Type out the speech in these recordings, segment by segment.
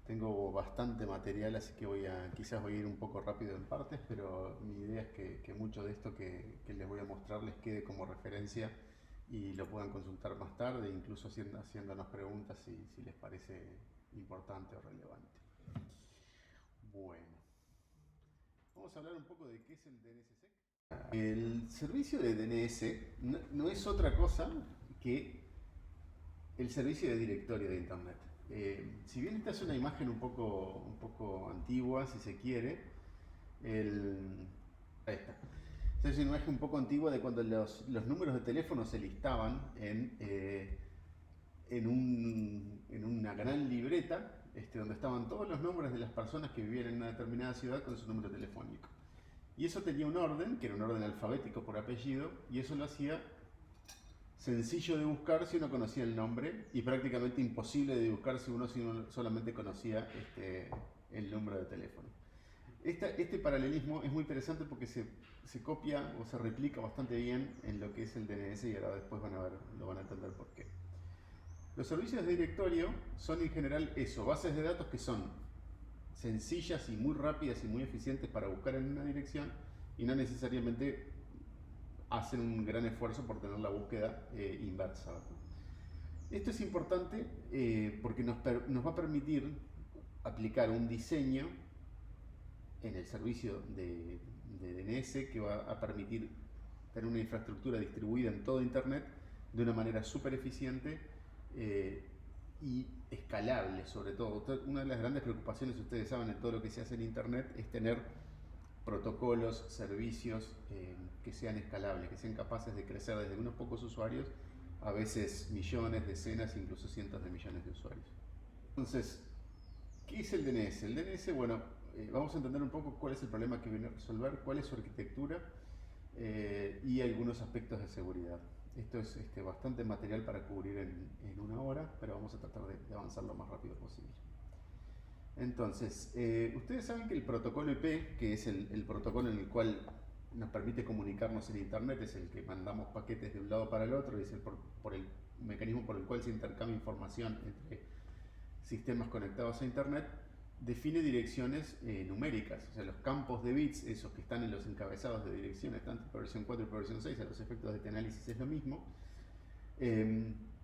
Tengo bastante material, así que quizás voy a ir un poco rápido en partes, pero mi idea es que mucho de esto que les voy a mostrar les quede como referencia y lo puedan consultar más tarde, incluso haciéndonos preguntas si les parece importante o relevante. Bueno, vamos a hablar un poco de qué es el DNSSEC. El servicio de DNS no es otra cosa que el servicio de directorio de Internet. Si bien esta es una imagen un poco antigua, si se quiere, ahí está. Esta es una imagen un poco antigua de cuando los números de teléfono se listaban en una gran libreta donde estaban todos los nombres de las personas que vivían en una determinada ciudad con su número telefónico. Y eso tenía un orden, que era un orden alfabético por apellido, y eso lo hacía sencillo de buscar si uno conocía el nombre y prácticamente imposible de buscar si uno solamente conocía el número de teléfono. Este paralelismo es muy interesante porque se copia o se replica bastante bien en lo que es el DNS y ahora después lo van a entender por qué. Los servicios de directorio son en general eso, bases de datos que son sencillas y muy rápidas y muy eficientes para buscar en una dirección y no necesariamente hacen un gran esfuerzo por tener la búsqueda inversa. Esto es importante porque nos va a permitir aplicar un diseño en el servicio de DNS que va a permitir tener una infraestructura distribuida en todo Internet de una manera súper eficiente y escalable, sobre todo. Una de las grandes preocupaciones, ustedes saben, en todo lo que se hace en Internet es tener protocolos, servicios que sean escalables, que sean capaces de crecer desde unos pocos usuarios a veces millones, decenas, incluso cientos de millones de usuarios. Entonces, ¿qué es el DNS? El DNS, bueno, vamos a entender un poco cuál es el problema que viene a resolver, cuál es su arquitectura y algunos aspectos de seguridad. Esto es bastante material para cubrir en una hora, pero vamos a tratar de avanzar lo más rápido posible. Entonces, ustedes saben que el protocolo IP, que es el protocolo en el cual nos permite comunicarnos en Internet, es el que mandamos paquetes de un lado para el otro y es el mecanismo por el cual se intercambia información entre sistemas conectados a Internet, define direcciones numéricas, o sea, los campos de bits, esos que están en los encabezados de direcciones, tanto por versión 4 y por versión 6, a los efectos de este análisis es lo mismo.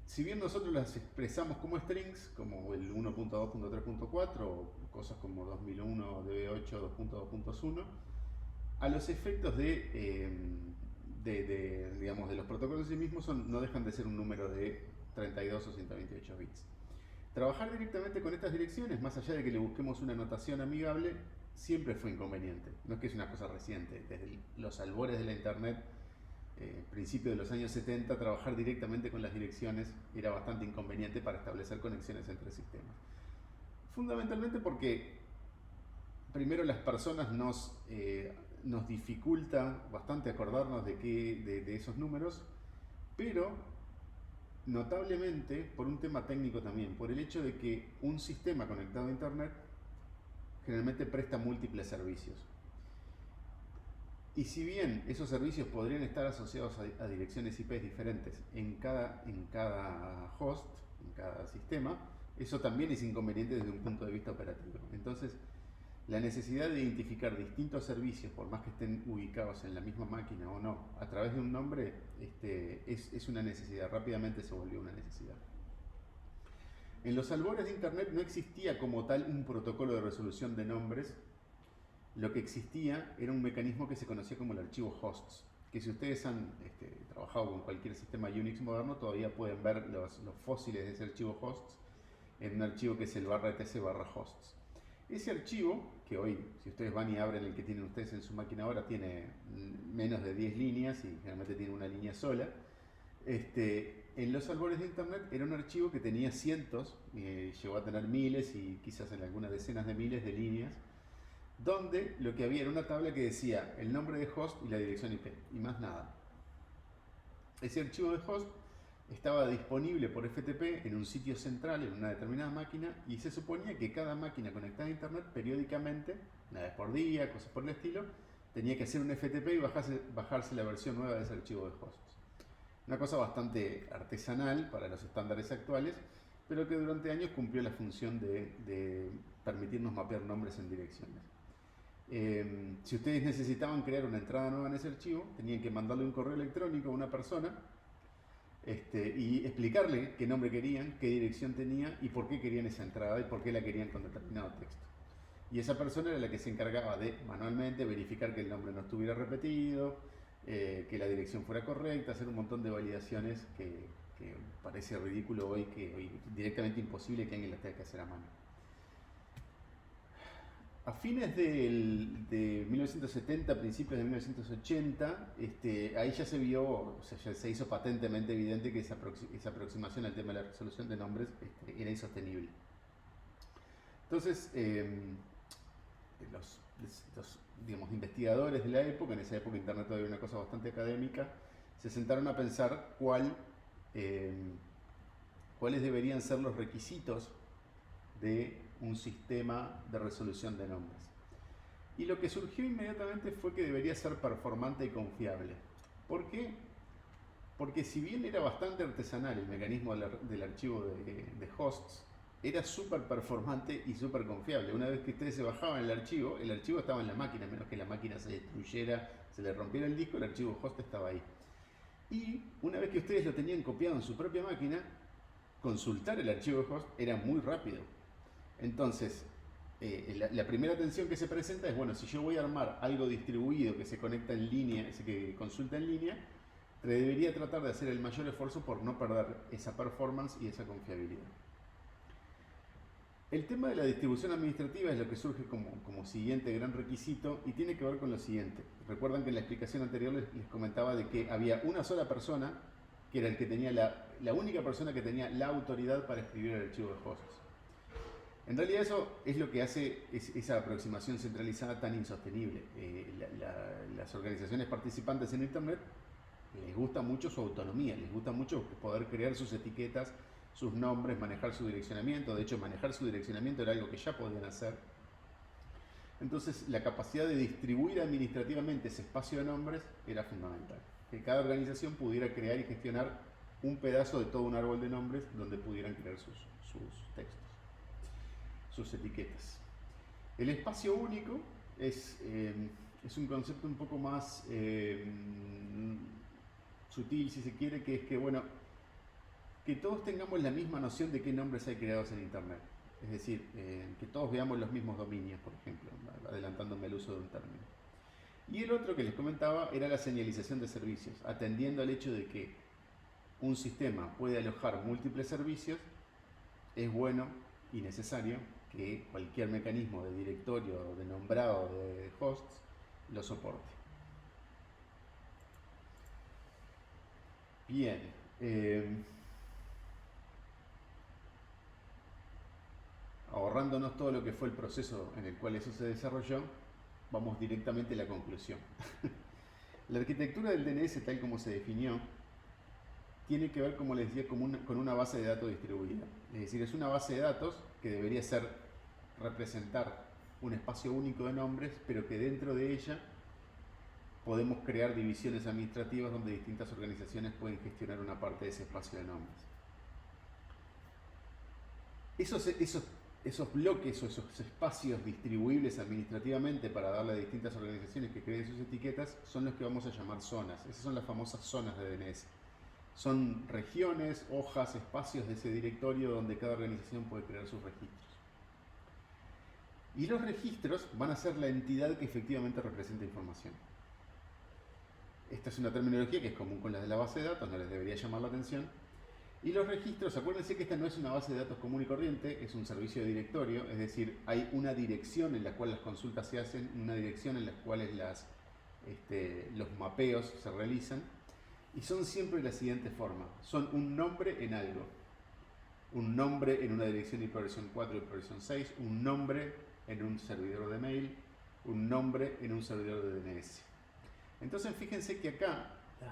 Si bien nosotros las expresamos como strings, como el 1.2.3.4 o cosas como 2001 DB8 2.2.1, a los efectos digamos, de los protocolos en sí mismos no dejan de ser un número de 32 o 128 bits. Trabajar directamente con estas direcciones, más allá de que le busquemos una notación amigable, siempre fue inconveniente. No es que es una cosa reciente, desde los albores de la Internet, principio de los años 70, trabajar directamente con las direcciones era bastante inconveniente para establecer conexiones entre sistemas. Fundamentalmente porque primero las personas nos dificulta bastante acordarnos de esos números, pero notablemente por un tema técnico también, por el hecho de que un sistema conectado a Internet generalmente presta múltiples servicios. Y si bien esos servicios podrían estar asociados a direcciones IP diferentes en cada host, en cada sistema, eso también es inconveniente desde un punto de vista operativo. Entonces, la necesidad de identificar distintos servicios, por más que estén ubicados en la misma máquina o no, a través de un nombre, es una necesidad, rápidamente se volvió una necesidad. En los albores de Internet no existía como tal un protocolo de resolución de nombres. Lo que existía era un mecanismo que se conocía como el archivo hosts, que si ustedes han trabajado con cualquier sistema Unix moderno, todavía pueden ver los fósiles de ese archivo hosts en un archivo que es el /etc/hosts. Ese archivo, que hoy, si ustedes van y abren el que tienen ustedes en su máquina ahora, tiene menos de 10 líneas y generalmente tiene una línea sola. En los albores de Internet era un archivo que tenía cientos, llegó a tener miles y quizás en algunas decenas de miles de líneas, donde lo que había era una tabla que decía el nombre de host y la dirección IP, y más nada. Ese archivo de host estaba disponible por FTP en un sitio central, en una determinada máquina, y se suponía que cada máquina conectada a Internet periódicamente, una vez por día, cosas por el estilo, tenía que hacer un FTP y bajarse la versión nueva de ese archivo de hosts. Una cosa bastante artesanal para los estándares actuales, pero que durante años cumplió la función de permitirnos mapear nombres en direcciones. Si ustedes necesitaban crear una entrada nueva en ese archivo, tenían que mandarle un correo electrónico a una persona y explicarle qué nombre querían, qué dirección tenía y por qué querían esa entrada y por qué la querían con determinado texto. Y esa persona era la que se encargaba de manualmente verificar que el nombre no estuviera repetido, que la dirección fuera correcta, hacer un montón de validaciones que parece ridículo hoy, que hoy directamente imposible que alguien las tenga que hacer a mano. A fines de 1970, principios de 1980, ahí ya se vio, o sea, ya se hizo patentemente evidente que esa aproximación al tema de la resolución de nombres era insostenible. Entonces, los digamos, investigadores de la época, en esa época Internet todavía era una cosa bastante académica, se sentaron a pensar cuáles deberían ser los requisitos de un sistema de resolución de nombres. Y lo que surgió inmediatamente fue que debería ser performante y confiable. ¿Por qué? Porque si bien era bastante artesanal el mecanismo del archivo de hosts, era súper performante y súper confiable. Una vez que ustedes se bajaban el archivo estaba en la máquina, a menos que la máquina se destruyera, se le rompiera el disco, el archivo host estaba ahí. Y una vez que ustedes lo tenían copiado en su propia máquina, consultar el archivo de host era muy rápido. Entonces, la primera tensión que se presenta es, bueno, si yo voy a armar algo distribuido que se conecta en línea, que consulta en línea, debería tratar de hacer el mayor esfuerzo por no perder esa performance y esa confiabilidad. El tema de la distribución administrativa es lo que surge como siguiente gran requisito y tiene que ver con lo siguiente. Recuerdan que en la explicación anterior les comentaba de que había una sola persona que era el que tenía la única persona que tenía la autoridad para escribir el archivo de hosts. En realidad eso es lo que hace esa aproximación centralizada tan insostenible. Las organizaciones participantes en Internet les gusta mucho su autonomía, les gusta mucho poder crear sus etiquetas, sus nombres, manejar su direccionamiento. De hecho, manejar su direccionamiento era algo que ya podían hacer. Entonces, la capacidad de distribuir administrativamente ese espacio de nombres era fundamental. Que cada organización pudiera crear y gestionar un pedazo de todo un árbol de nombres donde pudieran crear sus textos, sus etiquetas. El espacio único es un concepto un poco más sutil, si se quiere, que es que, bueno, que todos tengamos la misma noción de qué nombres hay creados en Internet. Es decir, que todos veamos los mismos dominios, por ejemplo, adelantándome el uso de un término. Y el otro que les comentaba era la señalización de servicios, atendiendo al hecho de que un sistema puede alojar múltiples servicios, es bueno y necesario que cualquier mecanismo de directorio, de nombrado de hosts, lo soporte. Bien. Ahorrándonos todo lo que fue el proceso en el cual eso se desarrolló, vamos directamente a la conclusión. La arquitectura del DNS, tal como se definió, tiene que ver, como les decía, con una base de datos distribuida. Es decir, es una base de datos que debería representar un espacio único de nombres, pero que dentro de ella podemos crear divisiones administrativas donde distintas organizaciones pueden gestionar una parte de ese espacio de nombres. Esos bloques o esos espacios distribuibles administrativamente para darle a distintas organizaciones que creen sus etiquetas son los que vamos a llamar zonas. Esas son las famosas zonas de DNS. Son regiones, hojas, espacios de ese directorio donde cada organización puede crear sus registros. Y los registros van a ser la entidad que efectivamente representa información. Esta es una terminología que es común con la de la base de datos, no les debería llamar la atención. Y los registros, acuérdense que esta no es una base de datos común y corriente, es un servicio de directorio, es decir, hay una dirección en la cual las consultas se hacen, una dirección en la cual los mapeos se realizan, y son siempre de la siguiente forma: son un nombre en algo, un nombre en una dirección IPv4 y IPv6, un nombre en un servidor de mail, un nombre en un servidor de DNS. Entonces fíjense que acá,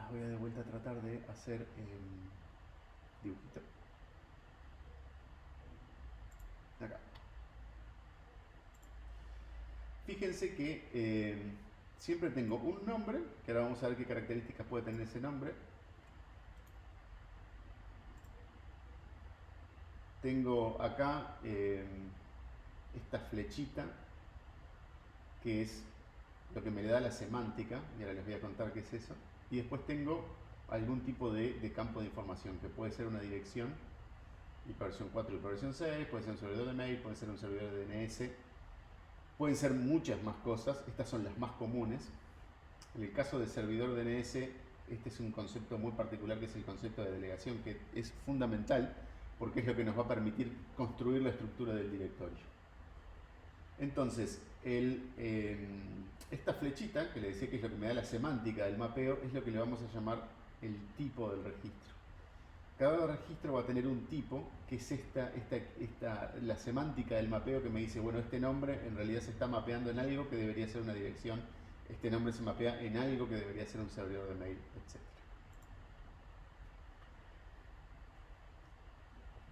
voy a de vuelta a tratar de hacer dibujito. Acá. Fíjense que siempre tengo un nombre, que ahora vamos a ver qué características puede tener ese nombre. Tengo acá esta flechita, que es lo que me da la semántica, y ahora les voy a contar qué es eso. Y después tengo algún tipo de campo de información, que puede ser una dirección, hiperversión 4 y hiperversión 6, puede ser un servidor de mail, puede ser un servidor de DNS, pueden ser muchas más cosas, estas son las más comunes. En el caso del servidor DNS, este es un concepto muy particular, que es el concepto de delegación, que es fundamental porque es lo que nos va a permitir construir la estructura del directorio. Entonces, esta flechita, que le decía que es lo que me da la semántica del mapeo, es lo que le vamos a llamar el tipo del registro. Cada registro va a tener un tipo, que es la semántica del mapeo, que me dice, bueno, este nombre en realidad se está mapeando en algo que debería ser una dirección, este nombre se mapea en algo que debería ser un servidor de mail, etc.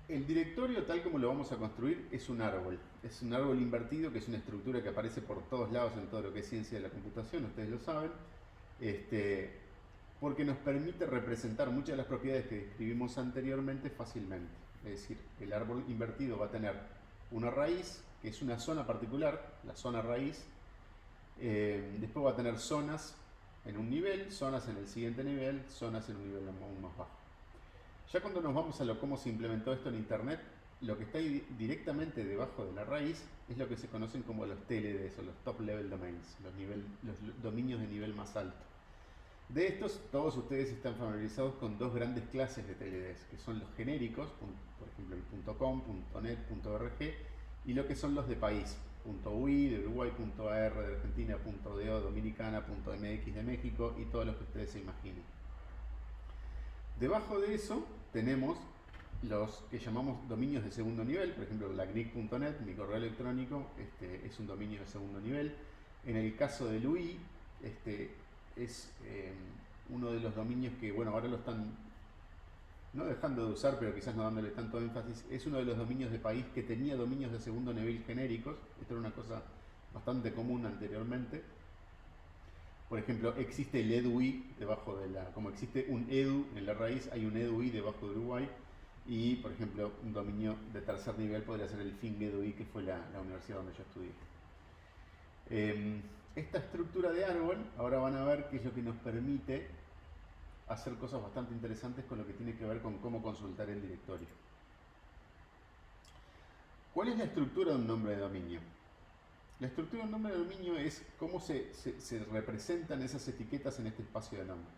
El directorio, tal como lo vamos a construir, es un árbol. Es un árbol invertido, que es una estructura que aparece por todos lados en todo lo que es ciencia de la computación, ustedes lo saben. Porque nos permite representar muchas de las propiedades que describimos anteriormente fácilmente. Es decir, el árbol invertido va a tener una raíz, que es una zona particular, la zona raíz. Después va a tener zonas en un nivel, zonas en el siguiente nivel, zonas en un nivel aún más bajo. Ya cuando nos vamos a cómo se implementó esto en Internet, lo que está directamente debajo de la raíz es lo que se conocen como los TLDs, o los Top Level Domains, los dominios de nivel más alto. De estos, todos ustedes están familiarizados con dos grandes clases de TLDs, que son los genéricos, por ejemplo el .com, .net, .org, y lo que son los de país, .ui, de Uruguay, .ar de Argentina, .do, Dominicana, .mx de México, y todos los que ustedes se imaginen. Debajo de eso tenemos los que llamamos dominios de segundo nivel, por ejemplo la gnic.net, mi correo electrónico, es un dominio de segundo nivel. En el caso del UI, es uno de los dominios que, bueno, ahora lo están no dejando de usar, pero quizás no dándole tanto énfasis. Es uno de los dominios de país que tenía dominios de segundo nivel genéricos. Esto era una cosa bastante común anteriormente. Por ejemplo, existe el edui debajo como existe un edu en la raíz, hay un edui debajo de Uruguay. Y, por ejemplo, un dominio de tercer nivel podría ser el FING-EDUI, que fue la universidad donde yo estudié. Esta estructura de árbol, ahora van a ver qué es lo que nos permite hacer cosas bastante interesantes con lo que tiene que ver con cómo consultar el directorio. ¿Cuál es la estructura de un nombre de dominio? La estructura de un nombre de dominio es cómo se representan esas etiquetas en este espacio de nombre.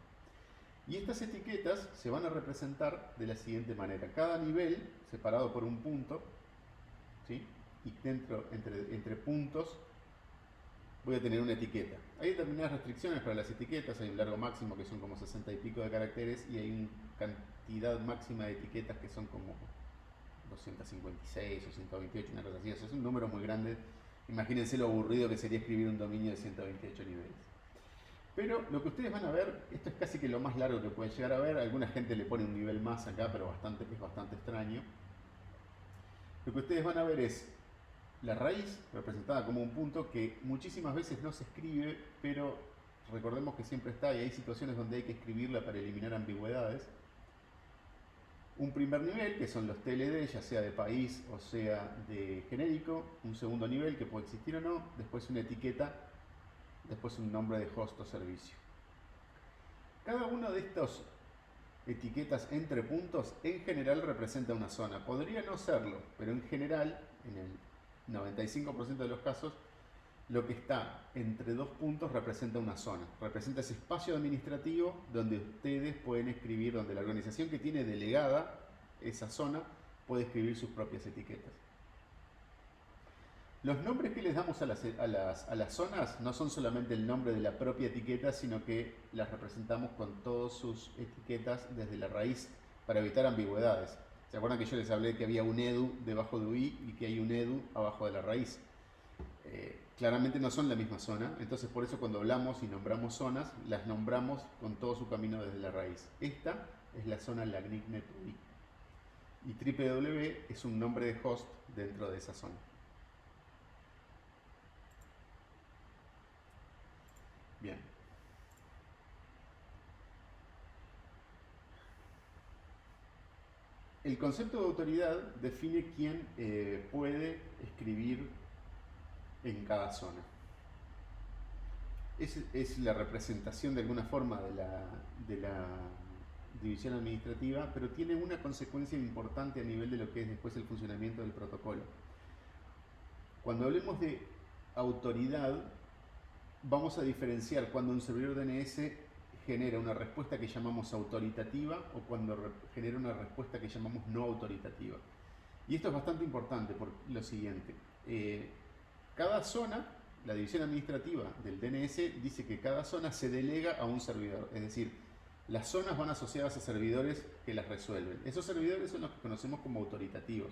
Y estas etiquetas se van a representar de la siguiente manera. Cada nivel, separado por un punto, ¿sí? Y entre puntos voy a tener una etiqueta. Hay determinadas restricciones para las etiquetas, hay un largo máximo que son como 60 y pico de caracteres, y hay una cantidad máxima de etiquetas que son como 256 o 128, una cosa así. Eso es un número muy grande. Imagínense lo aburrido que sería escribir un dominio de 128 niveles. Pero lo que ustedes van a ver, esto es casi que lo más largo que pueden llegar a ver. Alguna gente le pone un nivel más acá, pero es bastante extraño. Lo que ustedes van a ver es la raíz representada como un punto que muchísimas veces no se escribe, pero recordemos que siempre está, y hay situaciones donde hay que escribirla para eliminar ambigüedades. Un primer nivel, que son los TLD, ya sea de país o sea de genérico. Un segundo nivel, que puede existir o no. Después una etiqueta. Después un nombre de host o servicio. Cada una de estas etiquetas entre puntos en general representa una zona. Podría no serlo, pero en general, en el 95% de los casos, lo que está entre dos puntos representa una zona. Representa ese espacio administrativo donde ustedes pueden escribir, donde la organización que tiene delegada esa zona puede escribir sus propias etiquetas. Los nombres que les damos a las zonas no son solamente el nombre de la propia etiqueta, sino que las representamos con todas sus etiquetas desde la raíz para evitar ambigüedades. ¿Se acuerdan que yo les hablé que había un edu debajo de UI y que hay un edu abajo de la raíz? Claramente no son la misma zona, entonces por eso cuando hablamos y nombramos zonas, las nombramos con todo su camino desde la raíz. Esta es la zona LAGNICNET UI. Y www es un nombre de host dentro de esa zona. Bien. El concepto de autoridad define quién puede escribir en cada zona. Es la representación de alguna forma de la división administrativa, pero tiene una consecuencia importante a nivel de lo que es después el funcionamiento del protocolo. Cuando hablemos de autoridad, vamos a diferenciar cuando un servidor DNS genera una respuesta que llamamos autoritativa o cuando genera una respuesta que llamamos no autoritativa. Y esto es bastante importante por lo siguiente. Cada zona, la división administrativa del DNS dice que cada zona se delega a un servidor. Es decir, las zonas van asociadas a servidores que las resuelven. Esos servidores son los que conocemos como autoritativos.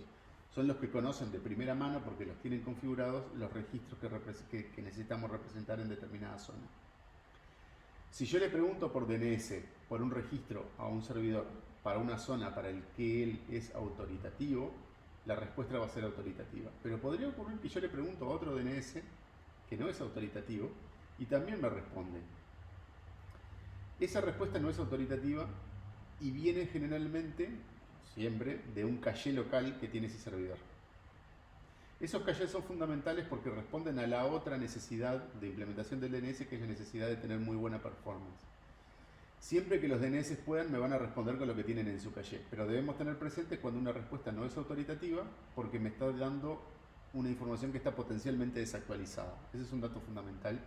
Son los que conocen de primera mano, porque los tienen configurados, los registros que necesitamos representar en determinada zona. Si yo le pregunto por DNS, por un registro a un servidor para una zona para el que él es autoritativo, la respuesta va a ser autoritativa. Pero podría ocurrir que yo le pregunto a otro DNS que no es autoritativo y también me responde. Esa respuesta no es autoritativa y viene generalmente, siempre, de un caché local que tiene ese servidor. Esos cachés son fundamentales porque responden a la otra necesidad de implementación del DNS, que es la necesidad de tener muy buena performance. Siempre que los DNS puedan, me van a responder con lo que tienen en su caché, pero debemos tener presente cuando una respuesta no es autoritativa porque me está dando una información que está potencialmente desactualizada. Ese es un dato fundamental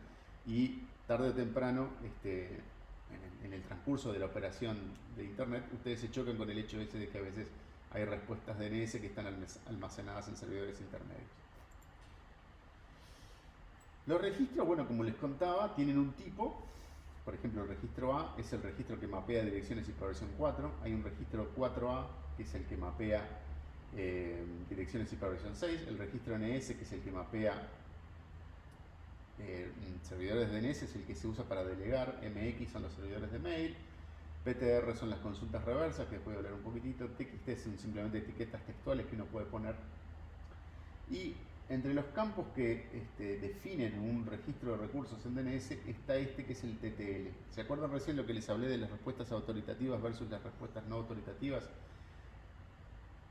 y tarde o temprano, en el transcurso de la operación de Internet, ustedes se chocan con el hecho ese de que a veces hay respuestas DNS que están almacenadas en servidores intermedios. Los registros, bueno, como les contaba, tienen un tipo. Por ejemplo, el registro A es el registro que mapea direcciones y versión 4. Hay un registro 4A, que es el que mapea direcciones y versión 6. El registro NS, que es el que mapea servidores DNS, es el que se usa para delegar. MX son los servidores de mail. PTR son las consultas reversas, que después voy a hablar un poquitito. TXT son simplemente etiquetas textuales que uno puede poner. Y entre los campos que definen un registro de recursos en DNS está que es el TTL. ¿Se acuerdan recién lo que les hablé de las respuestas autoritativas versus las respuestas no autoritativas?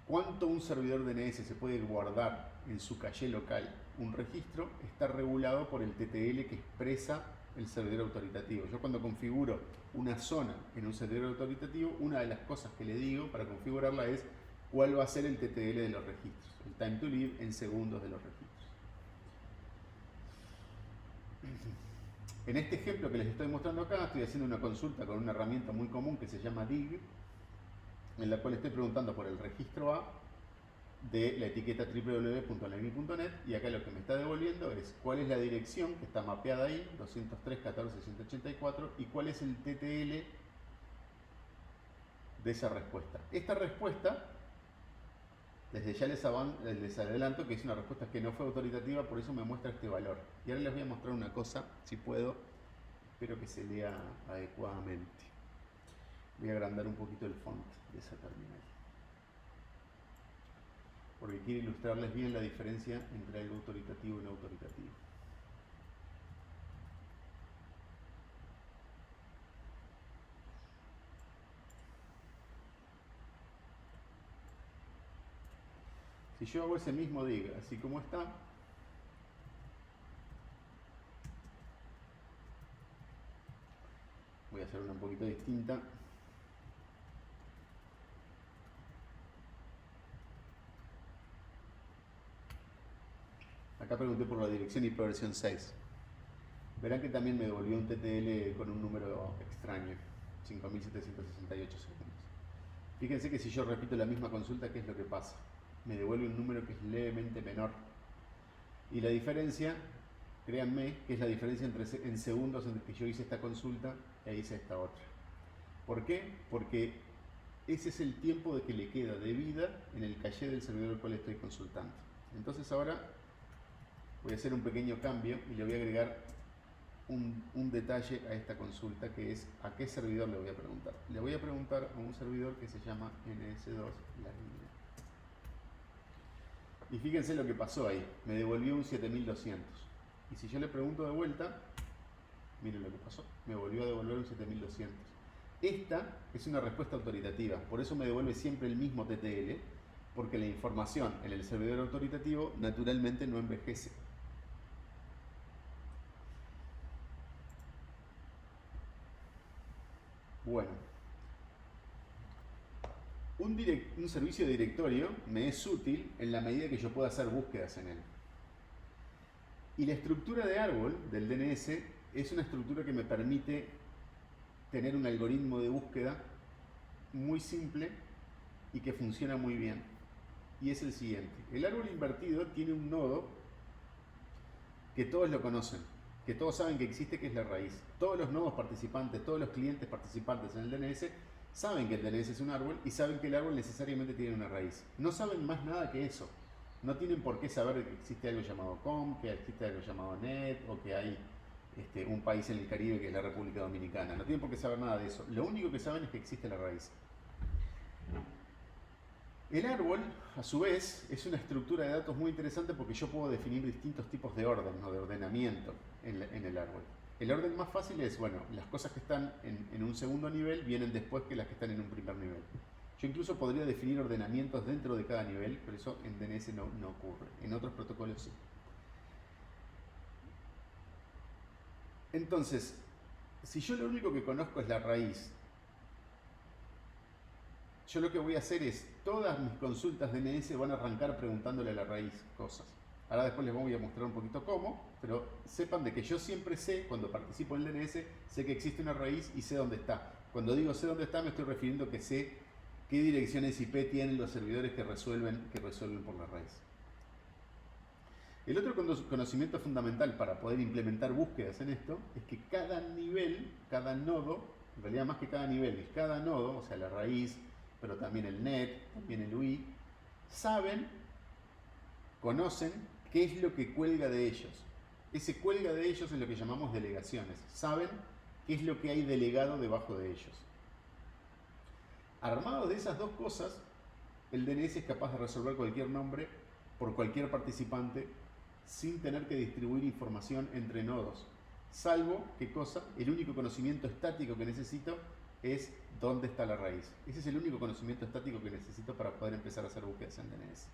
Cuánto un servidor DNS se puede guardar en su caché local un registro está regulado por el TTL que expresa el servidor autoritativo. Yo cuando configuro una zona en un servidor autoritativo, una de las cosas que le digo para configurarla es cuál va a ser el TTL de los registros, el time to live en segundos de los registros. En este ejemplo que les estoy mostrando acá, estoy haciendo una consulta con una herramienta muy común que se llama dig, en la cual estoy preguntando por el registro A de la etiqueta www.alemi.net y acá lo que me está devolviendo es cuál es la dirección que está mapeada ahí, 203.14.184, y cuál es el TTL de esa respuesta. Esta respuesta, desde ya les adelanto que es una respuesta que no fue autoritativa, por eso me muestra este valor. Y ahora les voy a mostrar una cosa, si puedo, espero que se lea adecuadamente. Voy a agrandar un poquito el font de esa terminal, porque quiero ilustrarles bien la diferencia entre algo autoritativo y no autoritativo. Si yo hago ese mismo dig, así como está, voy a hacer una un poquito distinta. Acá pregunté por la dirección IP versión 6. Verán que también me devolvió un TTL con un número extraño, 5768 segundos. Fíjense que si yo repito la misma consulta, ¿qué es lo que pasa? Me devuelve un número que es levemente menor. Y la diferencia, créanme, que es la diferencia en segundos entre que yo hice esta consulta e hice esta otra. ¿Por qué? Porque ese es el tiempo de que le queda de vida en el caché del servidor al cual estoy consultando. Entonces ahora voy a hacer un pequeño cambio y le voy a agregar un detalle a esta consulta, que es a qué servidor le voy a preguntar. Le voy a preguntar a un servidor que se llama NS2 la línea. Y fíjense lo que pasó ahí, me devolvió un 7200. Y si yo le pregunto de vuelta, miren lo que pasó, me volvió a devolver un 7200. Esta es una respuesta autoritativa, por eso me devuelve siempre el mismo TTL, porque la información en el servidor autoritativo naturalmente no envejece. Bueno, un servicio de directorio me es útil en la medida que yo pueda hacer búsquedas en él. Y la estructura de árbol del DNS es una estructura que me permite tener un algoritmo de búsqueda muy simple y que funciona muy bien. Y es el siguiente. El árbol invertido tiene un nodo que todos lo conocen, que todos saben que existe, que es la raíz. Todos los nodos participantes, todos los clientes participantes en el DNS saben que el DNS es un árbol y saben que el árbol necesariamente tiene una raíz. No saben más nada que eso. No tienen por qué saber que existe algo llamado COM, que existe algo llamado NET o que hay un país en el Caribe que es la República Dominicana. No tienen por qué saber nada de eso. Lo único que saben es que existe la raíz. El árbol, a su vez, es una estructura de datos muy interesante porque yo puedo definir distintos tipos de orden o de ordenamiento en el árbol. El orden más fácil es, bueno, las cosas que están en un segundo nivel vienen después que las que están en un primer nivel. Yo incluso podría definir ordenamientos dentro de cada nivel, pero eso en DNS no ocurre. En otros protocolos sí. Entonces, si yo lo único que conozco es la raíz, yo lo que voy a hacer es, todas mis consultas DNS van a arrancar preguntándole a la raíz cosas. Ahora después les voy a mostrar un poquito cómo, pero sepan de que yo siempre sé, cuando participo en el DNS, sé que existe una raíz y sé dónde está. Cuando digo sé dónde está, me estoy refiriendo que sé qué direcciones IP tienen los servidores que resuelven por la raíz. El otro conocimiento fundamental para poder implementar búsquedas en esto es que cada nivel, cada nodo, en realidad más que cada nivel, es cada nodo, o sea la raíz, pero también el NET, también el UI, conocen qué es lo que cuelga de ellos. Ese cuelga de ellos es lo que llamamos delegaciones. Saben qué es lo que hay delegado debajo de ellos. Armado de esas dos cosas, el DNS es capaz de resolver cualquier nombre por cualquier participante sin tener que distribuir información entre nodos. Salvo, ¿qué cosa? El único conocimiento estático que necesito es dónde está la raíz. Ese es el único conocimiento estático que necesito para poder empezar a hacer búsquedas en DNS.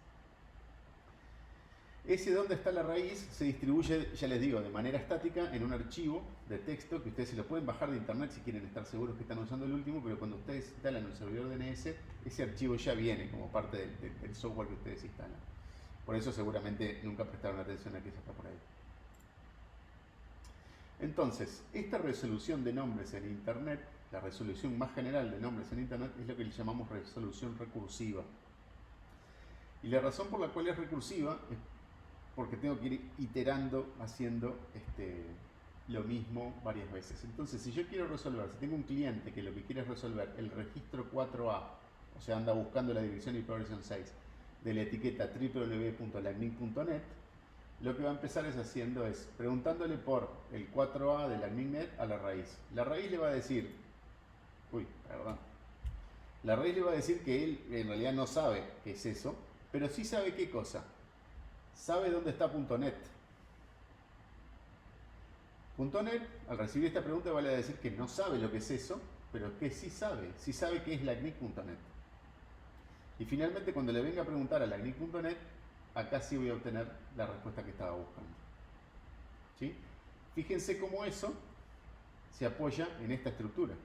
Ese dónde está la raíz se distribuye, ya les digo, de manera estática en un archivo de texto que ustedes se lo pueden bajar de internet si quieren estar seguros que están usando el último, pero cuando ustedes instalan el servidor DNS, ese archivo ya viene como parte del software que ustedes instalan. Por eso seguramente nunca prestaron atención a que eso está por ahí. Entonces, esta resolución de nombres en Internet, la resolución más general de nombres en Internet, es lo que le llamamos resolución recursiva. Y la razón por la cual es recursiva es porque tengo que ir iterando, haciendo lo mismo varias veces. Entonces, si yo quiero resolver, si tengo un cliente que lo que quiere es resolver el registro 4A, o sea, anda buscando la dirección IP versión 6 de la etiqueta www.lacnic.net, lo que va a empezar es preguntándole por el 4A de lacnic.net a la raíz. La raíz le va a decir, la raíz le va a decir que él en realidad no sabe qué es eso, pero sí sabe qué cosa. Sabe dónde está .net. .net, al recibir esta pregunta, vale a decir que no sabe lo que es eso, pero que sí sabe que es lacnic.net. Y finalmente, cuando le venga a preguntar a lacnic.net, acá sí voy a obtener la respuesta que estaba buscando. ¿Sí? Fíjense cómo eso se apoya en esta estructura,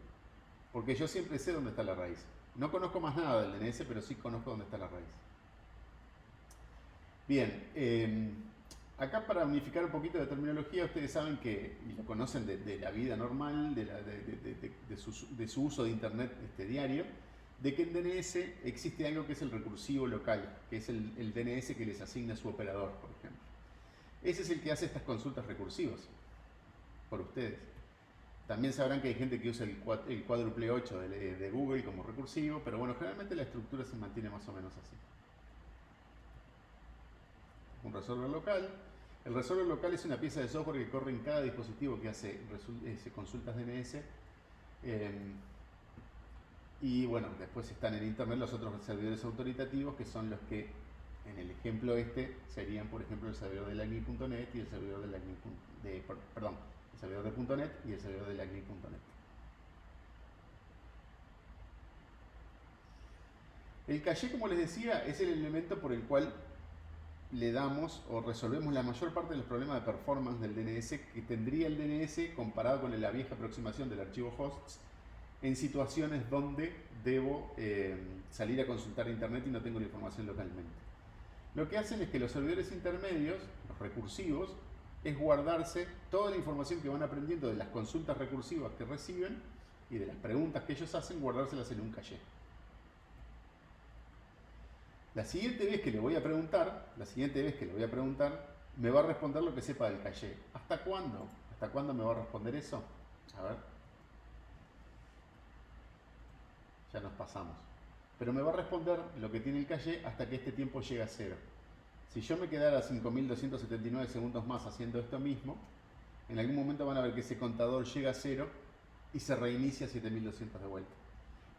porque yo siempre sé dónde está la raíz. No conozco más nada del DNS, pero sí conozco dónde está la raíz. Bien, acá para unificar un poquito de terminología, ustedes saben que, y lo conocen de la vida normal, de su uso de Internet diario, de que en DNS existe algo que es el recursivo local, que es el DNS que les asigna su operador, por ejemplo. Ese es el que hace estas consultas recursivas por ustedes. También sabrán que hay gente que usa el cuádruple 8 de Google como recursivo, pero bueno, generalmente la estructura se mantiene más o menos así. Un resolver local. El resolver local es una pieza de software que corre en cada dispositivo que hace consultas DNS. Y bueno, después están en Internet los otros servidores autoritativos, que son los que, en el ejemplo serían, por ejemplo, el servidor de lacnic.net y el servidor de el servidor de .net y el servidor de lacnic.net. El caché, como les decía, es el elemento por el cual le damos o resolvemos la mayor parte de los problemas de performance del DNS que tendría el DNS comparado con la vieja aproximación del archivo hosts, en situaciones donde debo salir a consultar internet y no tengo la información localmente. Lo que hacen es que los servidores intermedios, los recursivos, es guardarse toda la información que van aprendiendo de las consultas recursivas que reciben y de las preguntas que ellos hacen, guardárselas en un caché. La siguiente vez que le voy a preguntar, me va a responder lo que sepa del caché. ¿Hasta cuándo? ¿Hasta cuándo me va a responder eso? A ver. Ya nos pasamos. Pero me va a responder lo que tiene el caché hasta que este tiempo llegue a 0. Si yo me quedara 5.279 segundos más haciendo esto mismo, en algún momento van a ver que ese contador llega a 0 y se reinicia 7.200 de vuelta.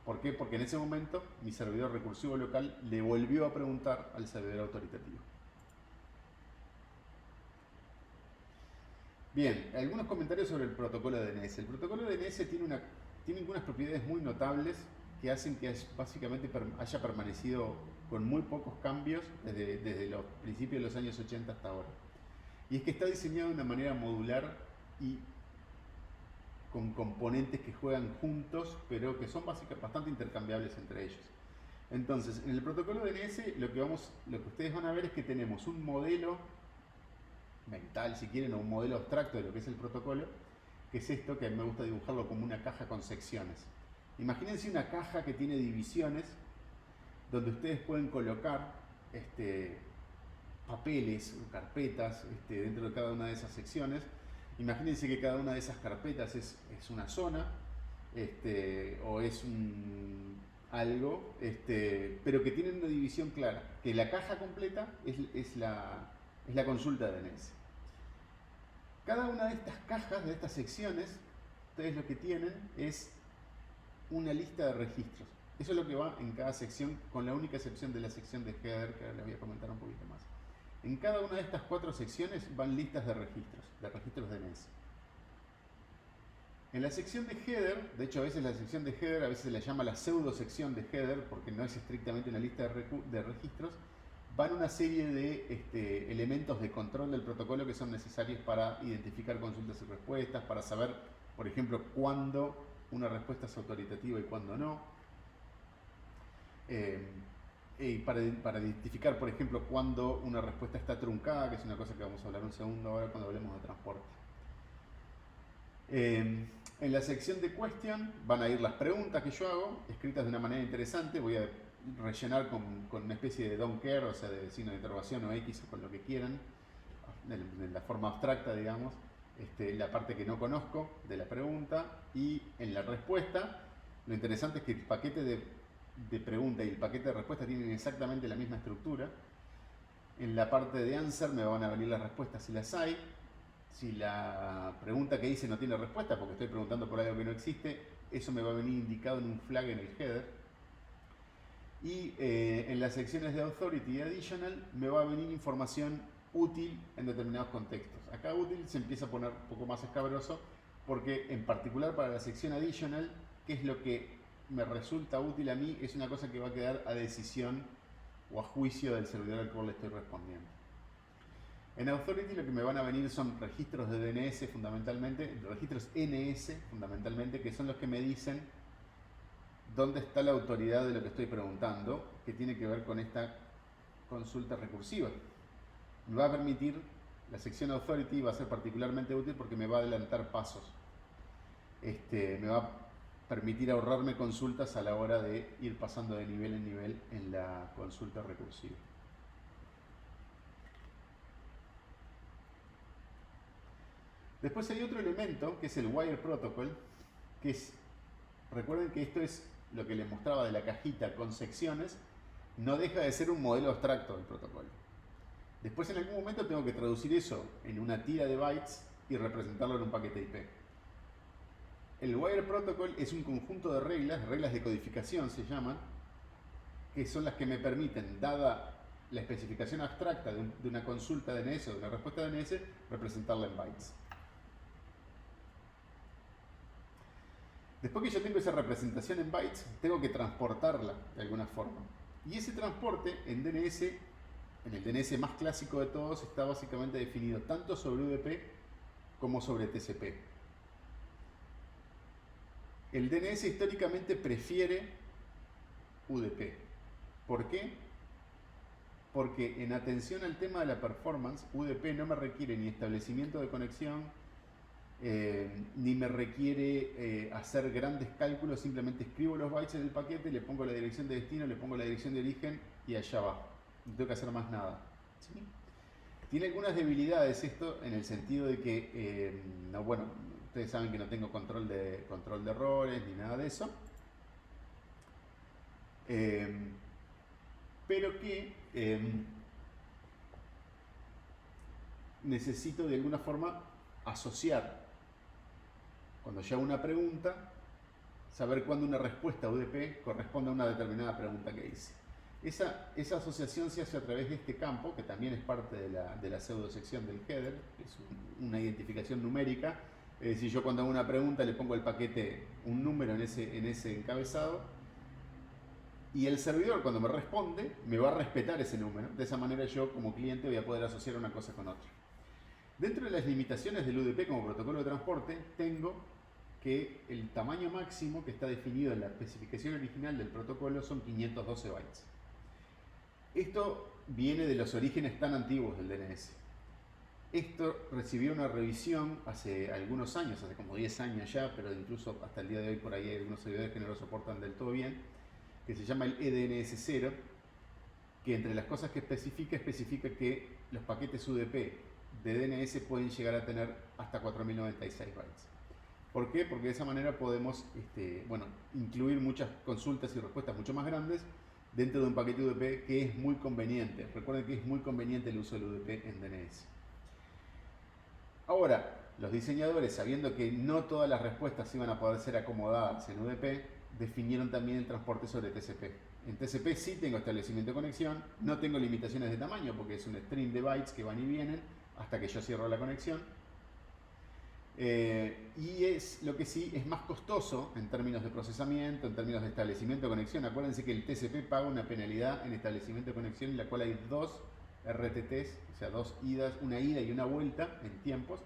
¿Por qué? Porque en ese momento mi servidor recursivo local le volvió a preguntar al servidor autoritativo. Bien, algunos comentarios sobre el protocolo de DNS. El protocolo de DNS tiene algunas propiedades muy notables que hacen que básicamente haya permanecido con muy pocos cambios desde los principios de los años 80 hasta ahora. Y es que está diseñado de una manera modular y con componentes que juegan juntos, pero que son bastante intercambiables entre ellos. Entonces, en el protocolo DNS lo que ustedes van a ver es que tenemos un modelo mental, si quieren, o un modelo abstracto de lo que es el protocolo, que es esto que a mí me gusta dibujarlo como una caja con secciones. Imagínense una caja que tiene divisiones donde ustedes pueden colocar papeles o carpetas dentro de cada una de esas secciones. Imagínense que cada una de esas carpetas es una zona o es algo, pero que tienen una división clara, que la caja completa es la consulta de DNS. Cada una de estas cajas, de estas secciones, ustedes lo que tienen es una lista de registros. Eso es lo que va en cada sección, con la única excepción de la sección de header, que ahora les voy a comentar un poquito más. En cada una de estas 4 secciones van listas de registros DNS. En la sección de header, de hecho a veces la sección de header a veces se la llama la pseudo sección de header porque no es estrictamente una lista de registros, van una serie de elementos de control del protocolo que son necesarios para identificar consultas y respuestas, para saber, por ejemplo, cuándo una respuesta es autoritativa y cuándo no. Y para identificar, por ejemplo, cuándo una respuesta está truncada, que es una cosa que vamos a hablar un segundo ahora cuando hablemos de transporte. En la sección de question van a ir las preguntas que yo hago, escritas de una manera interesante. Voy a rellenar con una especie de don't care, o sea, de signo de interrogación o X o con lo que quieran, de la forma abstracta, digamos, la parte que no conozco de la pregunta. Y en la respuesta, lo interesante es que el paquete de pregunta y el paquete de respuesta tienen exactamente la misma estructura. En la parte de answer me van a venir las respuestas si las hay. Si la pregunta que hice no tiene respuesta porque estoy preguntando por algo que no existe, eso me va a venir indicado en un flag en el header. Y en las secciones de authority y additional me va a venir información útil en determinados contextos. Acá útil se empieza a poner un poco más escabroso porque en particular para la sección additional, ¿qué es lo que me resulta útil a mí? Es una cosa que va a quedar a decisión o a juicio del servidor al cual le estoy respondiendo. En Authority lo que me van a venir son registros de DNS fundamentalmente, registros NS fundamentalmente, que son los que me dicen dónde está la autoridad de lo que estoy preguntando, que tiene que ver con esta consulta recursiva. Me va a permitir, la sección Authority va a ser particularmente útil porque me va a adelantar pasos. Me va a permitir ahorrarme consultas a la hora de ir pasando de nivel en nivel en la consulta recursiva. Después hay otro elemento que es el Wire Protocol, que es, recuerden que esto es lo que les mostraba de la cajita con secciones, no deja de ser un modelo abstracto del protocolo. Después en algún momento tengo que traducir eso en una tira de bytes y representarlo en un paquete IP. El Wire Protocol es un conjunto de reglas de codificación se llaman, que son las que me permiten, dada la especificación abstracta de una consulta DNS o de una respuesta DNS, representarla en bytes. Después que yo tengo esa representación en bytes, tengo que transportarla de alguna forma. Y ese transporte en DNS, en el DNS más clásico de todos, está básicamente definido tanto sobre UDP como sobre TCP. El DNS históricamente prefiere UDP. ¿Por qué? Porque en atención al tema de la performance, UDP no me requiere ni establecimiento de conexión, ni me requiere hacer grandes cálculos, simplemente escribo los bytes en el paquete, le pongo la dirección de destino, le pongo la dirección de origen y allá va. No tengo que hacer más nada. ¿Sí? Tiene algunas debilidades esto en el sentido de que, no, bueno, ustedes saben que no tengo control de errores ni nada de eso. Pero que necesito de alguna forma asociar, cuando yo hago una pregunta, saber cuándo una respuesta UDP corresponde a una determinada pregunta que hice. Esa asociación se hace a través de este campo, que también es parte de la pseudosección del header, que es una identificación numérica. Es decir, yo cuando hago una pregunta le pongo al paquete un número en ese encabezado, y el servidor cuando me responde me va a respetar ese número. De esa manera yo como cliente voy a poder asociar una cosa con otra. Dentro de las limitaciones del UDP como protocolo de transporte, tengo que el tamaño máximo que está definido en la especificación original del protocolo son 512 bytes. Esto viene de los orígenes tan antiguos del DNS. Esto recibió una revisión hace algunos años, hace como 10 años ya, pero incluso hasta el día de hoy por ahí hay algunos servidores que no lo soportan del todo bien, que se llama el EDNS 0, que entre las cosas que especifica que los paquetes UDP de DNS pueden llegar a tener hasta 4096 bytes. ¿Por qué? Porque de esa manera podemos incluir muchas consultas y respuestas mucho más grandes dentro de un paquete UDP, que es muy conveniente. Recuerden que es muy conveniente el uso del UDP en DNS. Ahora, los diseñadores, sabiendo que no todas las respuestas iban a poder ser acomodadas en UDP, definieron también el transporte sobre TCP. En TCP sí tengo establecimiento de conexión, no tengo limitaciones de tamaño porque es un stream de bytes que van y vienen hasta que yo cierro la conexión. Y es lo que sí es más costoso en términos de procesamiento, en términos de establecimiento de conexión. Acuérdense que el TCP paga una penalidad en establecimiento de conexión en la cual hay dos RTTs, o sea, dos idas, una ida y una vuelta en tiempos,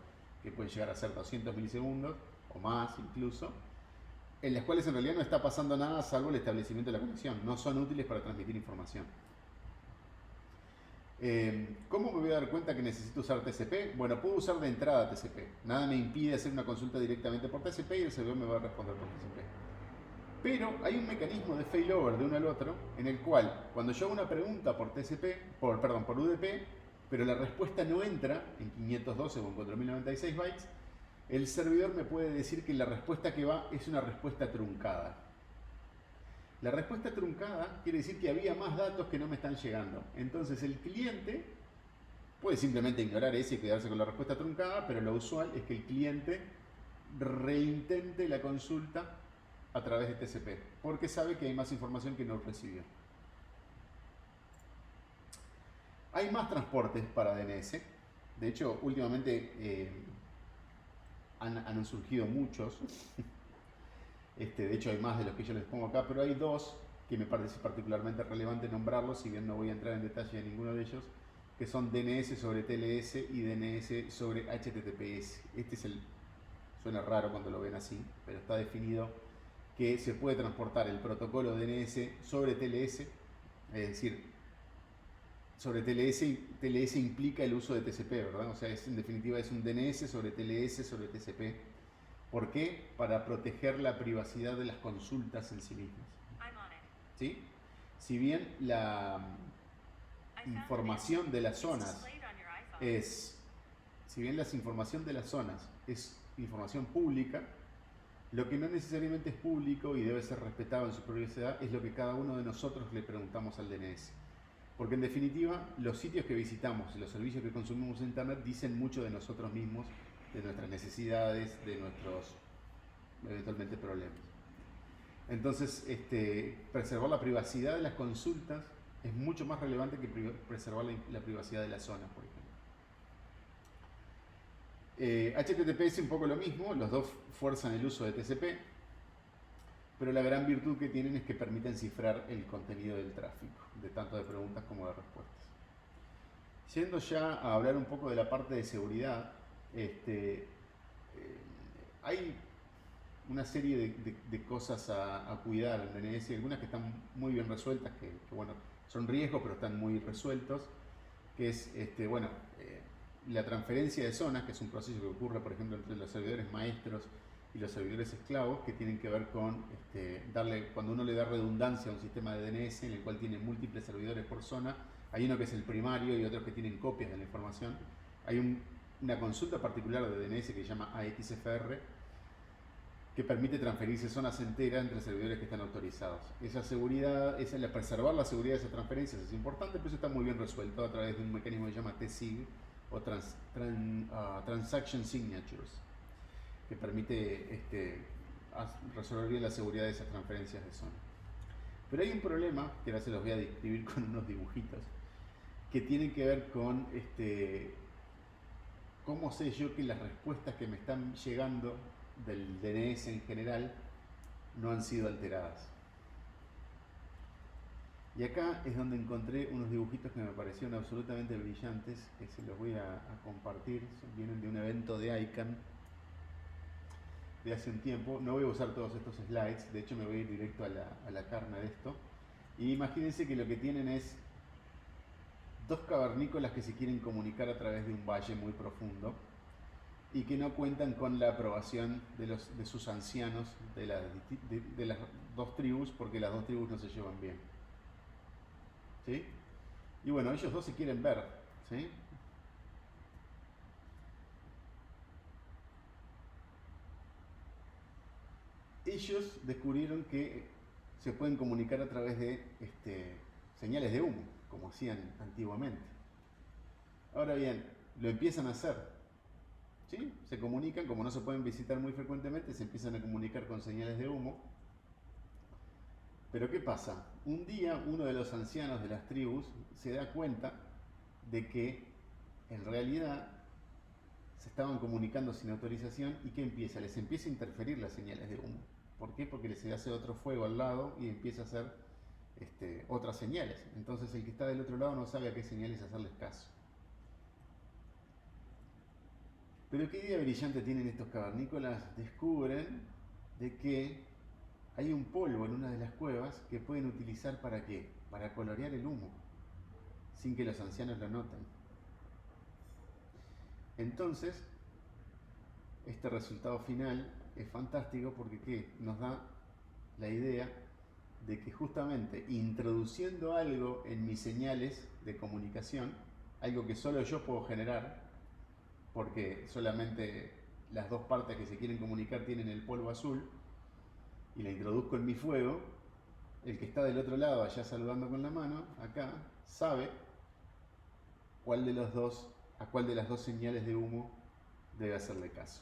que pueden llegar a ser 200 milisegundos o más incluso, en las cuales en realidad no está pasando nada salvo el establecimiento de la conexión. No son útiles para transmitir información. ¿Cómo me voy a dar cuenta que necesito usar TCP? Bueno, puedo usar de entrada TCP. Nada me impide hacer una consulta directamente por TCP y el servidor me va a responder por TCP. Pero hay un mecanismo de failover de uno al otro en el cual, cuando yo hago una pregunta por por UDP, pero la respuesta no entra en 512 o en 4096 bytes, el servidor me puede decir que la respuesta que va es una respuesta truncada. La respuesta truncada quiere decir que había más datos que no me están llegando. Entonces el cliente puede simplemente ignorar ese y quedarse con la respuesta truncada, pero lo usual es que el cliente reintente la consulta a través de TCP, porque sabe que hay más información que no recibió. Hay más transportes para DNS. De hecho, últimamente han surgido muchos. De hecho hay más de los que yo les pongo acá, pero hay dos que me parece particularmente relevante nombrarlos, si bien no voy a entrar en detalle de ninguno de ellos, que son DNS sobre TLS y DNS sobre HTTPS. Suena raro cuando lo ven así, pero está definido que se puede transportar el protocolo DNS sobre TLS, es decir, sobre TLS, y TLS implica el uso de TCP, ¿verdad? O sea, en definitiva es un DNS sobre TLS sobre TCP. ¿Por qué? Para proteger la privacidad de las consultas en sí mismas. ¿Sí? Si bien la información de las zonas es información pública, lo que no necesariamente es público y debe ser respetado en su privacidad es lo que cada uno de nosotros le preguntamos al DNS. Porque en definitiva, los sitios que visitamos y los servicios que consumimos en Internet dicen mucho de nosotros mismos, de nuestras necesidades, de nuestros eventualmente problemas. Entonces, preservar la privacidad de las consultas es mucho más relevante que preservar la privacidad de las zonas, por ejemplo. HTTP es un poco lo mismo, los dos fuerzan el uso de TCP, pero la gran virtud que tienen es que permiten cifrar el contenido del tráfico, de tanto de preguntas como de respuestas. Yendo ya a hablar un poco de la parte de seguridad, hay una serie de cosas a cuidar en DNS, algunas que están muy bien resueltas, que, bueno, son riesgos, pero están muy resueltos, que es, bueno, la transferencia de zonas, que es un proceso que ocurre, por ejemplo, entre los servidores maestros y los servidores esclavos, que tienen que ver con cuando uno le da redundancia a un sistema de DNS en el cual tiene múltiples servidores por zona. Hay uno que es el primario y otros que tienen copias de la información. Hay una consulta particular de DNS que se llama AXFR, que permite transferirse zonas enteras entre servidores que están autorizados. Esa seguridad, preservar la seguridad de esas transferencias es importante, pero eso está muy bien resuelto a través de un mecanismo que se llama TSIG, o Transaction Signatures, que permite resolver bien la seguridad de esas transferencias de zona. Pero hay un problema, que ahora se los voy a describir con unos dibujitos, que tienen que ver con cómo sé yo que las respuestas que me están llegando del DNS en general no han sido alteradas. Y acá es donde encontré unos dibujitos que me parecieron absolutamente brillantes, que se los voy a compartir. Vienen de un evento de ICANN de hace un tiempo. No voy a usar todos estos slides, de hecho me voy a ir directo a la carne de esto. Y imagínense que lo que tienen es dos cavernícolas que se quieren comunicar a través de un valle muy profundo y que no cuentan con la aprobación de sus ancianos de las dos tribus, porque las dos tribus no se llevan bien. ¿Sí? Y bueno, ellos dos se quieren ver. ¿Sí? Ellos descubrieron que se pueden comunicar a través de señales de humo, como hacían antiguamente. Ahora bien, lo empiezan a hacer. ¿Sí? Se comunican, como no se pueden visitar muy frecuentemente, se empiezan a comunicar con señales de humo. Pero ¿qué pasa? Un día uno de los ancianos de las tribus se da cuenta de que en realidad se estaban comunicando sin autorización y ¿qué empieza? Les empieza a interferir las señales de humo. ¿Por qué? Porque les hace otro fuego al lado y empieza a hacer otras señales. Entonces el que está del otro lado no sabe a qué señales hacerles caso. Pero qué idea brillante tienen estos cavernícolas. Descubren de que hay un polvo en una de las cuevas que pueden utilizar ¿para qué? Para colorear el humo, sin que los ancianos lo noten. Entonces, este resultado final es fantástico porque ¿qué? Nos da la idea de que justamente introduciendo algo en mis señales de comunicación, algo que solo yo puedo generar, porque solamente las dos partes que se quieren comunicar tienen el polvo azul, y la introduzco en mi fuego, el que está del otro lado allá saludando con la mano, acá, sabe a cuál de las dos señales de humo debe hacerle caso.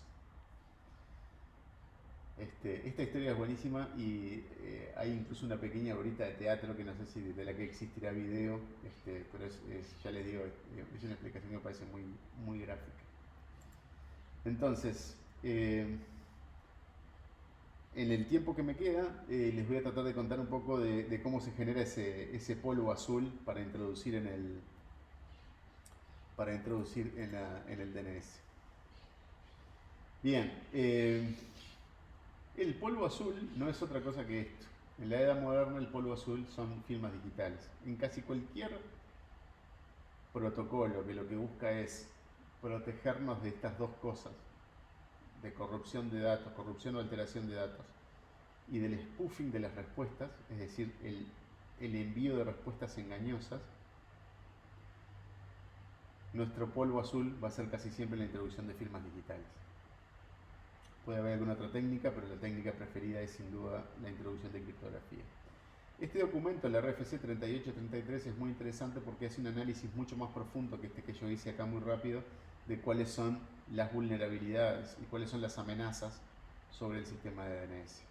Esta historia es buenísima y hay incluso una pequeña obrita de teatro que no sé si de la que existirá video, pero ya les digo, es una explicación que me parece muy, muy gráfica. Entonces, en el tiempo que me queda, les voy a tratar de contar un poco de cómo se genera ese polvo azul para introducir en el DNS. Bien, el polvo azul no es otra cosa que esto. En la era moderna el polvo azul son firmas digitales. En casi cualquier protocolo que lo que busca es protegernos de estas dos cosas, de corrupción de datos, corrupción o alteración de datos, y del spoofing de las respuestas, es decir, el envío de respuestas engañosas, nuestro polvo azul va a ser casi siempre la introducción de firmas digitales. Puede haber alguna otra técnica, pero la técnica preferida es sin duda la introducción de criptografía. Este documento, el RFC 3833, es muy interesante porque hace un análisis mucho más profundo que que yo hice acá muy rápido, de cuáles son las vulnerabilidades y cuáles son las amenazas sobre el sistema de DNS.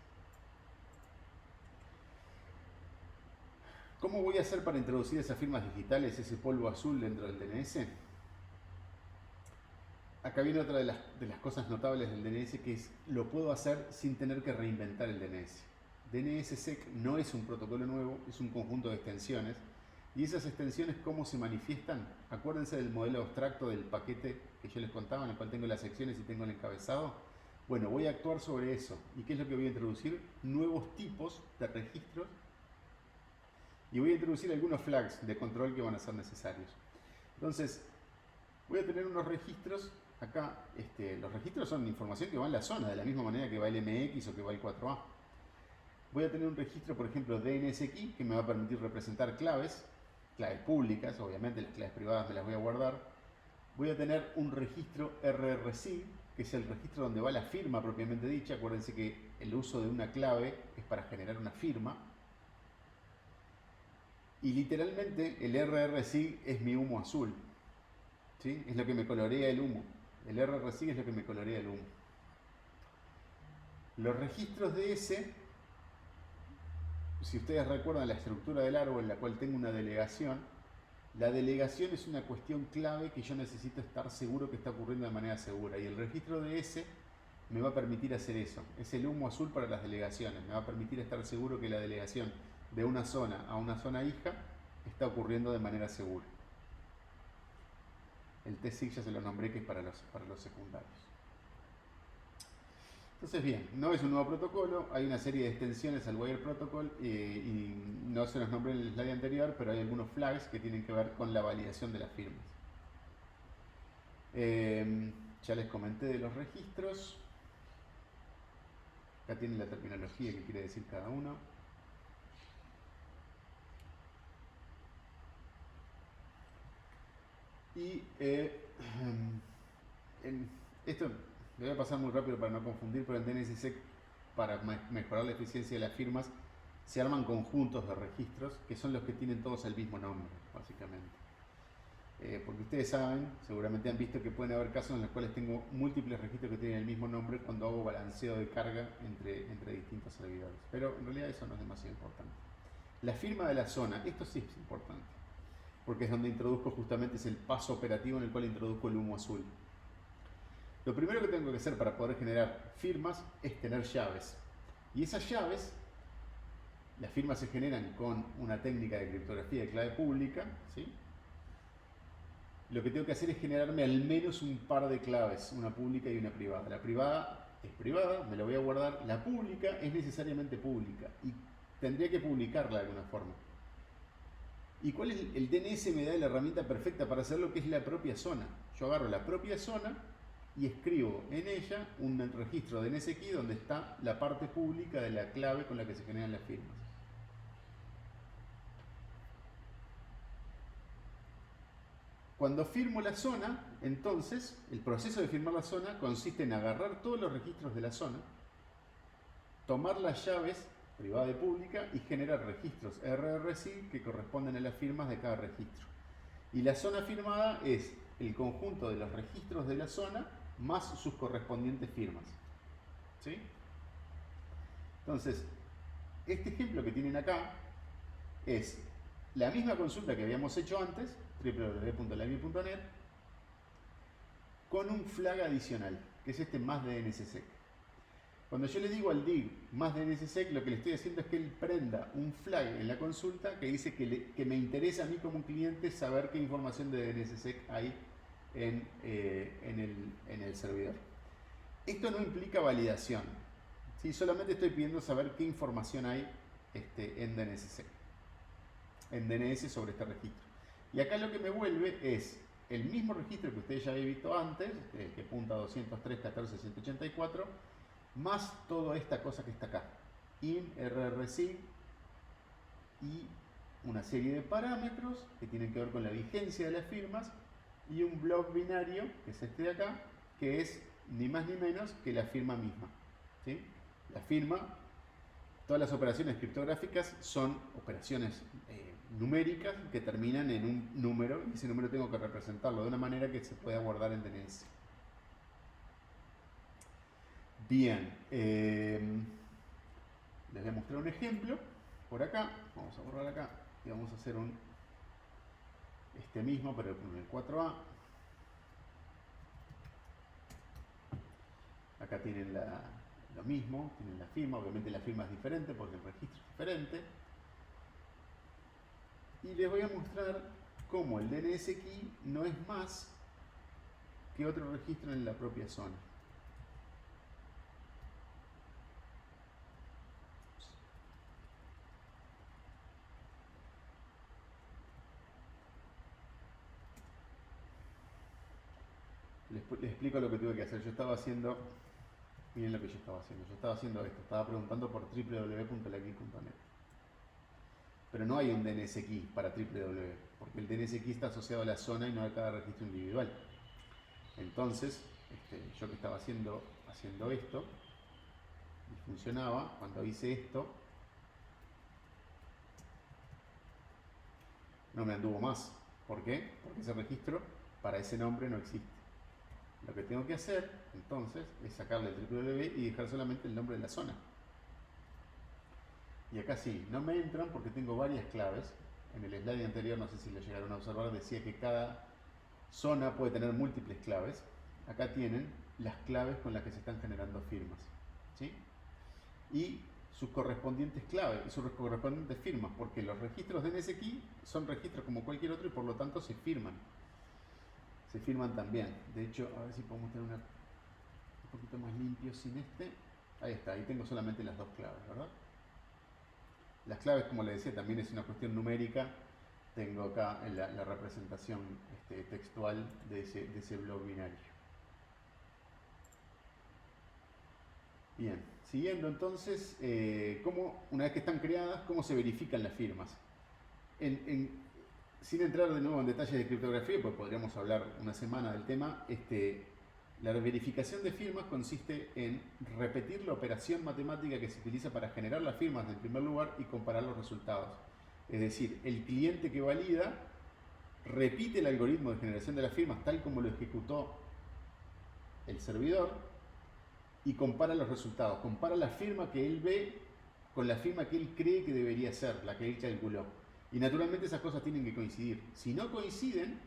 ¿Cómo voy a hacer para introducir esas firmas digitales, ese polvo azul dentro del DNS? Acá viene otra de las cosas notables del DNS, que es lo puedo hacer sin tener que reinventar el DNS. DNSSEC no es un protocolo nuevo, es un conjunto de extensiones. Y esas extensiones, ¿cómo se manifiestan? Acuérdense del modelo abstracto del paquete que yo les contaba, en el cual tengo las secciones y tengo el encabezado. Bueno, voy a actuar sobre eso. ¿Y qué es lo que voy a introducir? Nuevos tipos de registros. Y voy a introducir algunos flags de control que van a ser necesarios. Entonces, voy a tener unos registros. Acá, los registros son información que va en la zona, de la misma manera que va el MX o que va el 4A. Voy a tener un registro, por ejemplo, DNSKey, que me va a permitir representar claves públicas, obviamente las claves privadas me las voy a guardar. Voy a tener un registro RRSig, que es el registro donde va la firma propiamente dicha. Acuérdense que el uso de una clave es para generar una firma. Y literalmente el RRSig es mi humo azul. ¿Sí? Es lo que me colorea el humo. El RRSig es lo que me colorea el humo. Los registros DS, si ustedes recuerdan la estructura del árbol en la cual tengo una delegación, la delegación es una cuestión clave que yo necesito estar seguro que está ocurriendo de manera segura. Y el registro DS me va a permitir hacer eso. Es el humo azul para las delegaciones. Me va a permitir estar seguro que la delegación de una zona a una zona hija está ocurriendo de manera segura. El TSIG ya se lo nombré, que es para los secundarios. Entonces bien, no es un nuevo protocolo, hay una serie de extensiones al Wire Protocol y no se los nombré en el slide anterior, pero hay algunos flags que tienen que ver con la validación de las firmas. Ya les comenté de los registros. Acá tienen la terminología que quiere decir cada uno. Y esto lo voy a pasar muy rápido para no confundir, pero en DNSSEC, para mejorar la eficiencia de las firmas, se arman conjuntos de registros que son los que tienen todos el mismo nombre, básicamente. Porque ustedes saben, seguramente han visto que pueden haber casos en los cuales tengo múltiples registros que tienen el mismo nombre cuando hago balanceo de carga entre distintos servidores. Pero en realidad eso no es demasiado importante. La firma de la zona, esto sí es importante, porque es donde introduzco justamente, es el paso operativo en el cual introduzco el humo azul. Lo primero que tengo que hacer para poder generar firmas es tener llaves. Y esas llaves, las firmas se generan con una técnica de criptografía de clave pública, ¿sí? Lo que tengo que hacer es generarme al menos un par de claves, una pública y una privada. La privada es privada, me la voy a guardar. La pública es necesariamente pública y tendría que publicarla de alguna forma. ¿Y cuál es el DNS? Me da la herramienta perfecta para hacer lo que es la propia zona. Yo agarro la propia zona y escribo en ella un registro DNSKey donde está la parte pública de la clave con la que se generan las firmas. Cuando firmo la zona, entonces, el proceso de firmar la zona consiste en agarrar todos los registros de la zona, tomar las llaves privada y pública y generar registros RRSig que corresponden a las firmas de cada registro. Y la zona firmada es el conjunto de los registros de la zona más sus correspondientes firmas. ¿Sí? Entonces, este ejemplo que tienen acá es la misma consulta que habíamos hecho antes, www.lami.net, con un flag adicional, que es este más DNSSEC. Cuando yo le digo al dig más DNSSEC, lo que le estoy haciendo es que él prenda un flag en la consulta que dice que me interesa a mí como un cliente saber qué información de DNSSEC hay en el servidor. Esto no implica validación, ¿sí? Solamente estoy pidiendo saber qué información hay en DNSSEC, en DNS sobre este registro. Y acá lo que me vuelve es el mismo registro que ustedes ya habían visto antes, el que apunta a 203.14.184, más toda esta cosa que está acá, in, RRSig y una serie de parámetros que tienen que ver con la vigencia de las firmas y un block binario, que es este de acá, que es ni más ni menos que la firma misma, ¿sí? La firma, todas las operaciones criptográficas son operaciones numéricas que terminan en un número y ese número tengo que representarlo de una manera que se pueda guardar en DNS. Bien, les voy a mostrar un ejemplo por acá. Vamos a borrar acá y vamos a hacer este mismo pero con el 4A. Acá tienen lo mismo, tienen la firma, obviamente la firma es diferente porque el registro es diferente. Y les voy a mostrar cómo el DNSKey no es más que otro registro en la propia zona. les explico lo que tuve que hacer. Yo estaba haciendo, miren lo que yo estaba haciendo. Yo estaba haciendo esto, estaba preguntando por www.lakey.net. Pero no hay un DNS key para www, porque el DNS key está asociado a la zona y no a cada registro individual. Entonces, yo que estaba haciendo esto, y funcionaba, cuando hice esto, no me anduvo más. ¿Por qué? Porque ese registro para ese nombre no existe. Lo que tengo que hacer, entonces, es sacarle el www y dejar solamente el nombre de la zona. Y acá sí, no me entran porque tengo varias claves. En el slide anterior, no sé si lo llegaron a observar, decía que cada zona puede tener múltiples claves. Acá tienen las claves con las que se están generando firmas, ¿sí? Y sus correspondientes claves y sus correspondientes firmas, porque los registros DNS key son registros como cualquier otro y por lo tanto se firman. Se firman también. De hecho, a ver si podemos tener un poquito más limpio sin este. Ahí está, ahí tengo solamente las dos claves, ¿verdad? Las claves, como les decía, también es una cuestión numérica. Tengo acá la representación textual de ese blog binario. Bien, siguiendo entonces, una vez que están creadas, ¿cómo se verifican las firmas? Sin entrar de nuevo en detalles de criptografía, pues podríamos hablar una semana del tema, la verificación de firmas consiste en repetir la operación matemática que se utiliza para generar las firmas en primer lugar y comparar los resultados. Es decir, el cliente que valida repite el algoritmo de generación de las firmas tal como lo ejecutó el servidor y compara los resultados. Compara la firma que él ve con la firma que él cree que debería ser, la que él calculó. Y naturalmente esas cosas tienen que coincidir. Si no coinciden,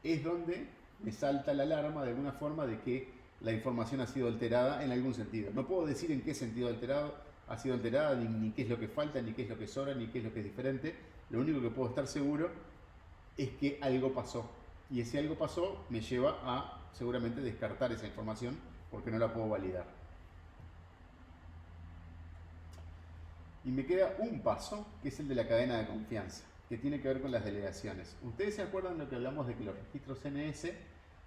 es donde me salta la alarma de alguna forma de que la información ha sido alterada en algún sentido. No puedo decir en qué sentido ha sido alterada, ni qué es lo que falta, ni qué es lo que sobra, ni qué es lo que es diferente. Lo único que puedo estar seguro es que algo pasó. Y ese algo pasó me lleva a seguramente descartar esa información porque no la puedo validar. Y me queda un paso, que es el de la cadena de confianza, que tiene que ver con las delegaciones. Ustedes se acuerdan de lo que hablamos de que los registros NS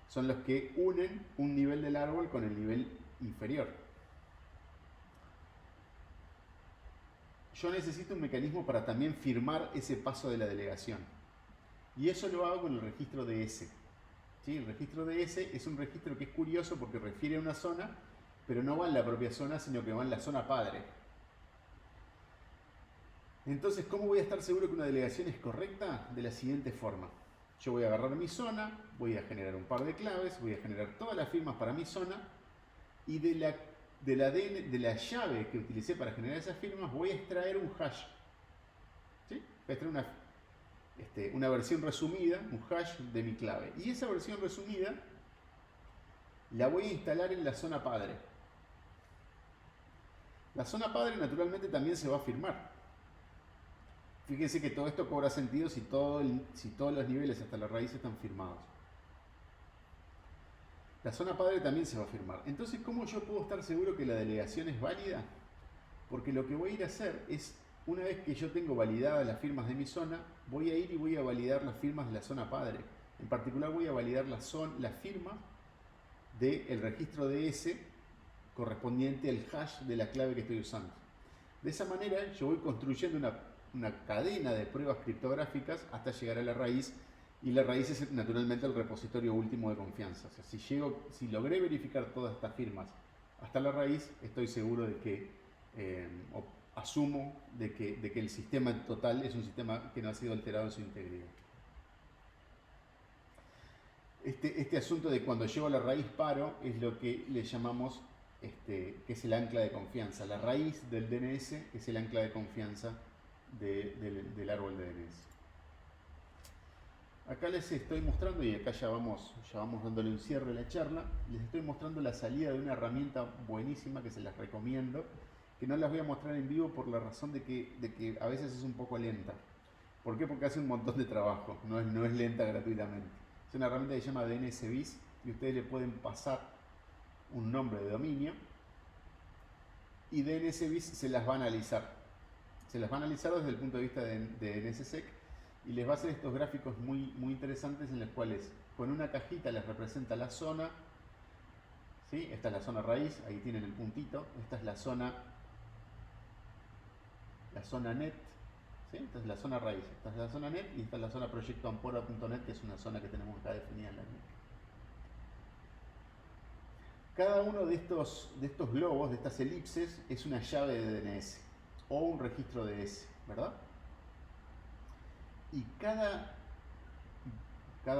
son los que unen un nivel del árbol con el nivel inferior. Yo necesito un mecanismo para también firmar ese paso de la delegación. Y eso lo hago con el registro DS. ¿Sí? El registro DS es un registro que es curioso porque refiere a una zona, pero no va en la propia zona, sino que va en la zona padre. Entonces, ¿cómo voy a estar seguro que una delegación es correcta? De la siguiente forma. Yo voy a agarrar mi zona, voy a generar un par de claves, voy a generar todas las firmas para mi zona y de la llave que utilicé para generar esas firmas voy a extraer un hash. ¿Sí? Voy a extraer una versión resumida, un hash de mi clave. Y esa versión resumida la voy a instalar en la zona padre. La zona padre naturalmente también se va a firmar. Fíjense que todo esto cobra sentido si todos los niveles hasta la raíz están firmados. La zona padre también se va a firmar. Entonces, ¿cómo yo puedo estar seguro que la delegación es válida? Porque lo que voy a ir a hacer es, una vez que yo tengo validadas las firmas de mi zona, voy a ir y voy a validar las firmas de la zona padre. En particular voy a validar la firma del registro DS correspondiente al hash de la clave que estoy usando. De esa manera yo voy construyendo una cadena de pruebas criptográficas hasta llegar a la raíz, y la raíz es naturalmente el repositorio último de confianza. O sea, si logré verificar todas estas firmas hasta la raíz, estoy seguro de que, asumo de que el sistema total es un sistema que no ha sido alterado en su integridad. Este asunto de cuando llego a la raíz paro es lo que le llamamos, que es el ancla de confianza. La raíz del DNS es el ancla de confianza del árbol de DNS. Acá les estoy mostrando, y acá ya vamos dándole un cierre a la charla, les estoy mostrando la salida de una herramienta buenísima que se las recomiendo, que no las voy a mostrar en vivo por la razón de que a veces es un poco lenta. ¿Por qué? Porque hace un montón de trabajo, no es lenta gratuitamente. Es una herramienta que se llama DNSBIS y ustedes le pueden pasar un nombre de dominio y DNSBIS se las va a analizar. Se las va a analizar desde el punto de vista de DNSSEC y les va a hacer estos gráficos muy interesantes en los cuales con una cajita les representa la zona, ¿sí? Esta es la zona raíz, ahí tienen el puntito. Esta es la zona net. ¿Sí? Esta es la zona raíz, esta es la zona net y esta es la zona proyectoampora.net, que es una zona que tenemos acá definida en la NIC. Cada uno de estos globos, de estas elipses, es una llave de DNS o un registro DS, ¿verdad? Y cada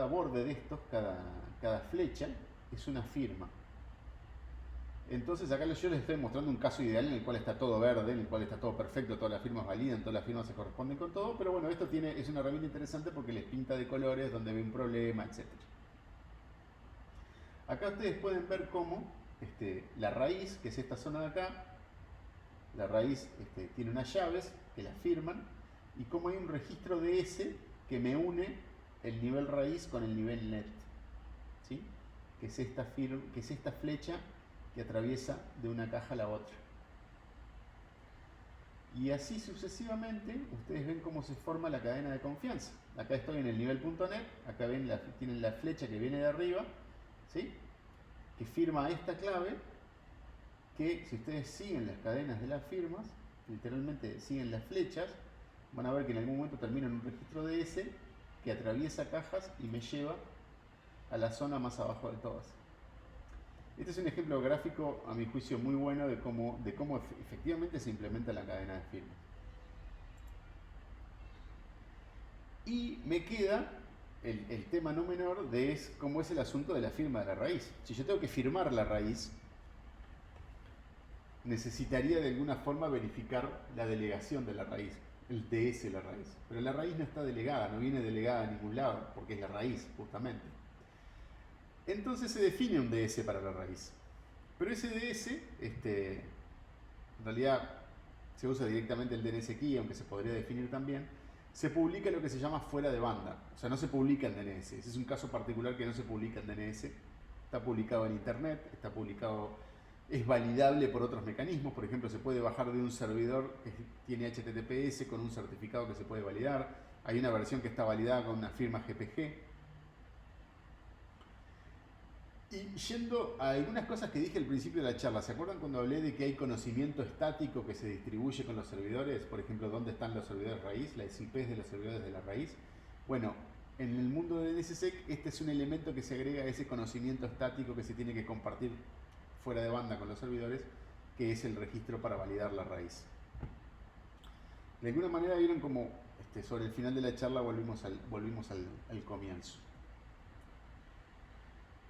borde de estos, cada flecha, es una firma. Entonces acá yo les estoy mostrando un caso ideal en el cual está todo verde, en el cual está todo perfecto, todas las firmas validan, todas las firmas se corresponden con todo, pero bueno, esto es una herramienta interesante porque les pinta de colores donde ve un problema, etc. Acá ustedes pueden ver cómo la raíz, que es esta zona de acá, la raíz tiene unas llaves que las firman y cómo hay un registro DS que me une el nivel raíz con el nivel net, ¿sí? que es esta flecha que atraviesa de una caja a la otra. Y así sucesivamente, ustedes ven cómo se forma la cadena de confianza. Acá estoy en el nivel.net, acá tienen la flecha que viene de arriba, ¿sí? que firma esta clave, que si ustedes siguen las cadenas de las firmas, literalmente siguen las flechas, van a ver que en algún momento termina en un registro DS que atraviesa cajas y me lleva a la zona más abajo de todas. Este es un ejemplo gráfico, a mi juicio, muy bueno de cómo efectivamente se implementa la cadena de firmas. Y me queda el tema no menor de cómo es el asunto de la firma de la raíz. Si yo tengo que firmar la raíz, necesitaría de alguna forma verificar la delegación de la raíz, el DS de la raíz. Pero la raíz no está delegada, no viene delegada a ningún lado, porque es la raíz, justamente. Entonces se define un DS para la raíz. Pero ese DS, en realidad se usa directamente el DNS key, aunque se podría definir también, se publica lo que se llama fuera de banda. O sea, no se publica en DNS. Ese es un caso particular que no se publica en DNS. Está publicado en internet, es validable por otros mecanismos. Por ejemplo, se puede bajar de un servidor que tiene HTTPS con un certificado que se puede validar. Hay una versión que está validada con una firma GPG. Y yendo a algunas cosas que dije al principio de la charla, ¿se acuerdan cuando hablé de que hay conocimiento estático que se distribuye con los servidores? Por ejemplo, ¿dónde están los servidores raíz? Las IPs de los servidores de la raíz. Bueno, en el mundo de DNSSEC, este es un elemento que se agrega a ese conocimiento estático que se tiene que compartir fuera de banda con los servidores, que es el registro para validar la raíz. De alguna manera vieron como sobre el final de la charla volvimos al comienzo.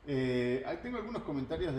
Tengo algunos comentarios